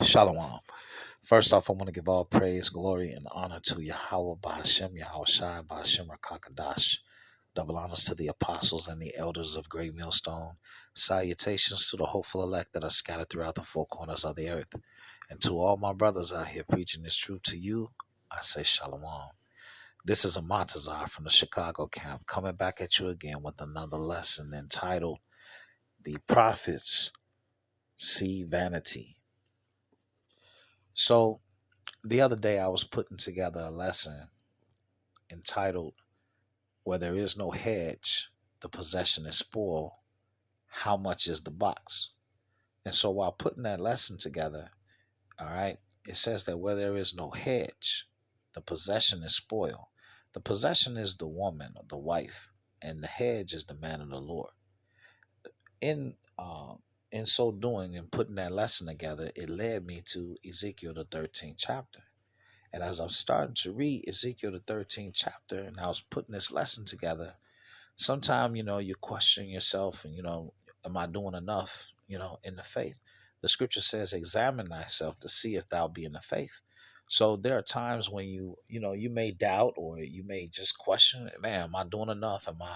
Shalom. First off, I want to give all praise, glory, and honor to Yahweh Bahashem, Yahweh Shai, Bahashem Rakakadash. Double honors to the apostles and the elders of Great Millstone. Salutations to the hopeful elect that are scattered throughout the four corners of the earth. And to all my brothers out here preaching this truth to you, I say Shalom. This is a Montazar from the Chicago camp coming back at you again with another lesson entitled The Prophets See Vanity. So, the other day I was putting together a lesson entitled Where There Is No Hedge, the Possession is Spoiled. How much is the box? And so while putting that lesson together, all right, it says that where there is no hedge, the possession is spoiled. The possession is the woman or the wife, and the hedge is the man of the Lord. In in so doing and putting that lesson together, it led me to Ezekiel the 13th chapter. And as I'm starting to read Ezekiel the 13th chapter, and I was putting this lesson together, sometimes, you question yourself and, am I doing enough, in the faith? The scripture says, examine thyself to see if thou be in the faith. So there are times when you may doubt or you may just question, man, am I doing enough? Am I,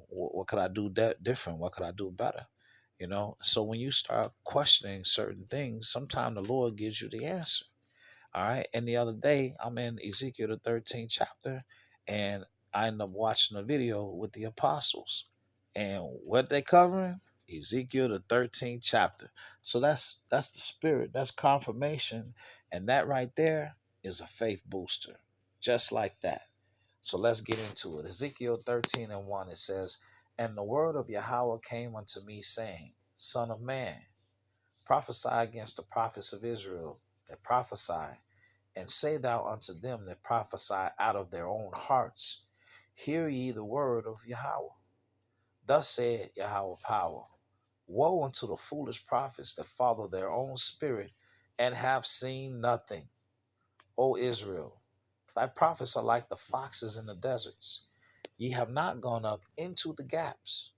what could I do different? What could I do better? So when you start questioning certain things, sometimes the Lord gives you the answer. All right. And the other day, I'm in Ezekiel the 13th chapter, and I end up watching a video with the apostles. And what they covering? Ezekiel the 13th chapter. So that's the spirit. That's confirmation. And that right there is a faith booster. Just like that. So let's get into it. Ezekiel 13:1, it says, And the word of Yahweh came unto me, saying, Son of man, prophesy against the prophets of Israel that prophesy, and say thou unto them that prophesy out of their own hearts, Hear ye the word of Yahweh. Thus saith Yahweh power, Woe unto the foolish prophets that follow their own spirit and have seen nothing. O Israel, thy prophets are like the foxes in the deserts. Ye have not gone up into the gaps,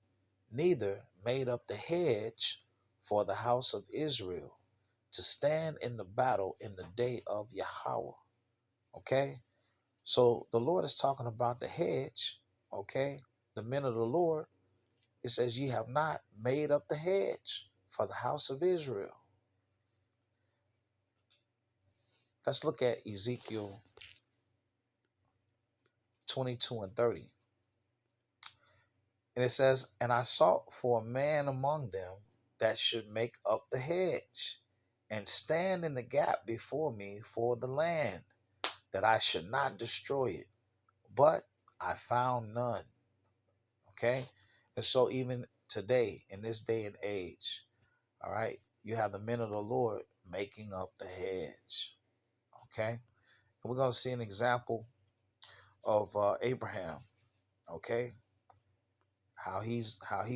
neither made up the hedge for the house of Israel to stand in the battle in the day of Yahweh. Okay? So the Lord is talking about the hedge, okay? The men of the Lord, it says, Ye have not made up the hedge for the house of Israel. Let's look at Ezekiel 22:30. And it says, And I sought for a man among them that should make up the hedge and stand in the gap before me for the land, that I should not destroy it. But I found none. Okay? And so even today, in this day and age, all right, you have the men of the Lord making up the hedge. Okay? And we're going to see an example of Abraham. Okay? How he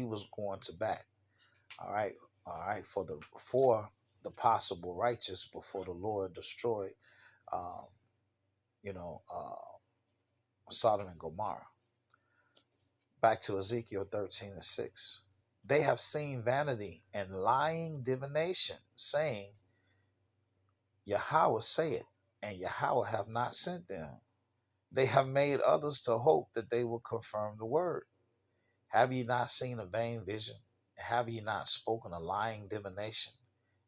was going to bat. All right, for the possible righteous before the Lord destroyed, um, you know, Sodom and Gomorrah. Back to Ezekiel 13:6. They have seen vanity and lying divination, saying, Yahweh saith, and Yahweh have not sent them. They have made others to hope that they will confirm the word. Have ye not seen a vain vision? Have ye not spoken a lying divination?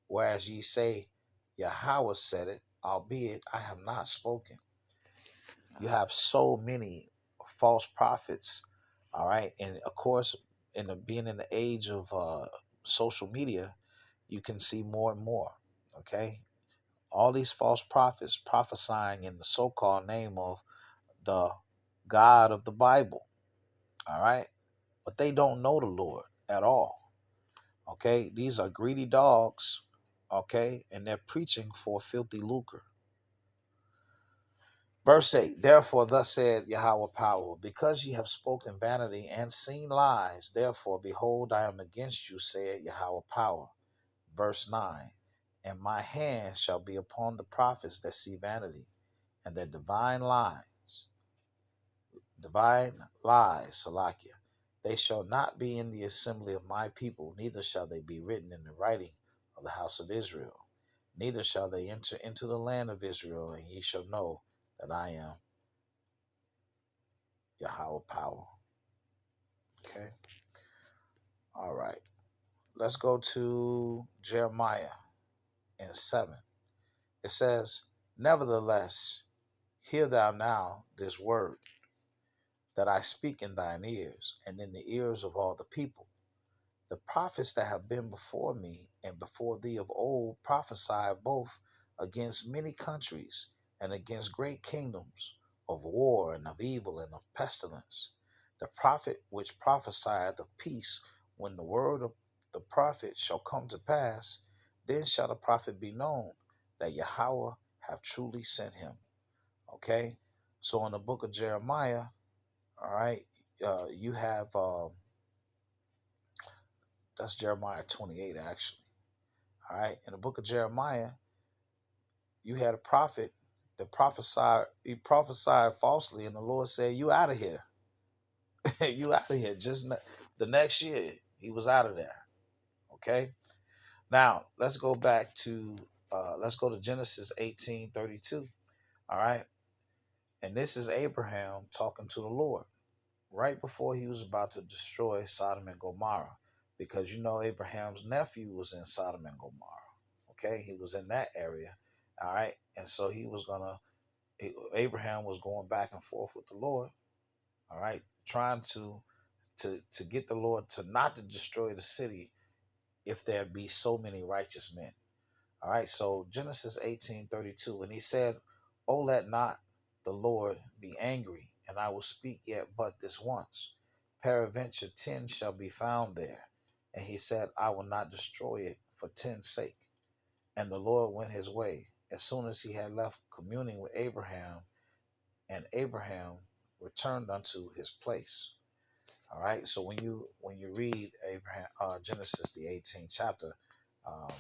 Whereas ye say, Yahweh said it, albeit I have not spoken. You have so many false prophets, all right? And of course, being in the age of social media, you can see more and more, okay? All these false prophets prophesying in the so-called name of the God of the Bible, all right? But they don't know the Lord at all, okay? These are greedy dogs, okay? And they're preaching for filthy lucre. Verse 8, Therefore thus said Yahweh power, because ye have spoken vanity and seen lies, therefore, behold, I am against you, said Yahweh power. Verse 9, And my hand shall be upon the prophets that see vanity, and their divine lies, Salakia. They shall not be in the assembly of my people, neither shall they be written in the writing of the house of Israel. neither shall they enter into the land of Israel, and ye shall know that I am Yahweh power. Okay. All right. Let's go to Jeremiah in 7. It says, nevertheless, hear thou now this word that I speak in thine ears, and in the ears of all the people. The prophets that have been before me and before thee of old prophesied both against many countries and against great kingdoms, of war and of evil and of pestilence. The prophet which prophesieth of peace, when the word of the prophet shall come to pass, then shall the prophet be known that Yahweh have truly sent him. Okay? So in the book of Jeremiah, all right, you have, that's Jeremiah 28 actually. All right. In the book of Jeremiah, you had a prophet that he prophesied falsely, and the Lord said, you out of here. You out of here. The next year, he was out of there. Okay. Now, let's go to Genesis 18:32. All right. And this is Abraham talking to the Lord right before he was about to destroy Sodom and Gomorrah, because you know Abraham's nephew was in Sodom and Gomorrah. Okay, he was in that area. All right, and so Abraham was going back and forth with the Lord. All right, trying to get the Lord to not to destroy the city if there be so many righteous men. All right, so Genesis 18:32, and he said, "Oh, let not the Lord be angry, and I will speak yet but this once. Peradventure 10 shall be found there." And he said, "I will not destroy it for 10's sake." And the Lord went his way as soon as he had left communing with Abraham, and Abraham returned unto his place. All right. So when you read Genesis the 18th chapter, um,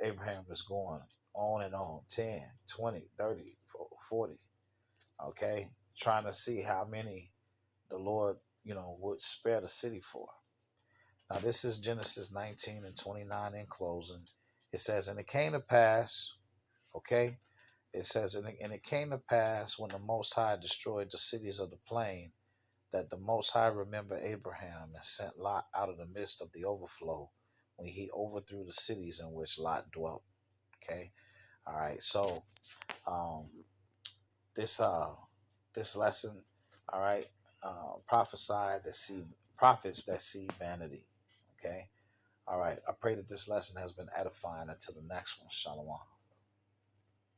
Abraham is going on and on, 10, 20, 30, 40. Okay, trying to see how many the Lord would spare the city for. Now this is Genesis 19 and 29 in closing. It says, and it came to pass. Okay. It says, and it came to pass when the Most High destroyed the cities of the plain, that the Most High remembered Abraham and sent Lot out of the midst of the overflow when he overthrew the cities in which Lot dwelt. Okay, all right. So um, this lesson, all right, prophets that see vanity. Okay, all right. I pray that this lesson has been edifying. Until the next one, Shalom.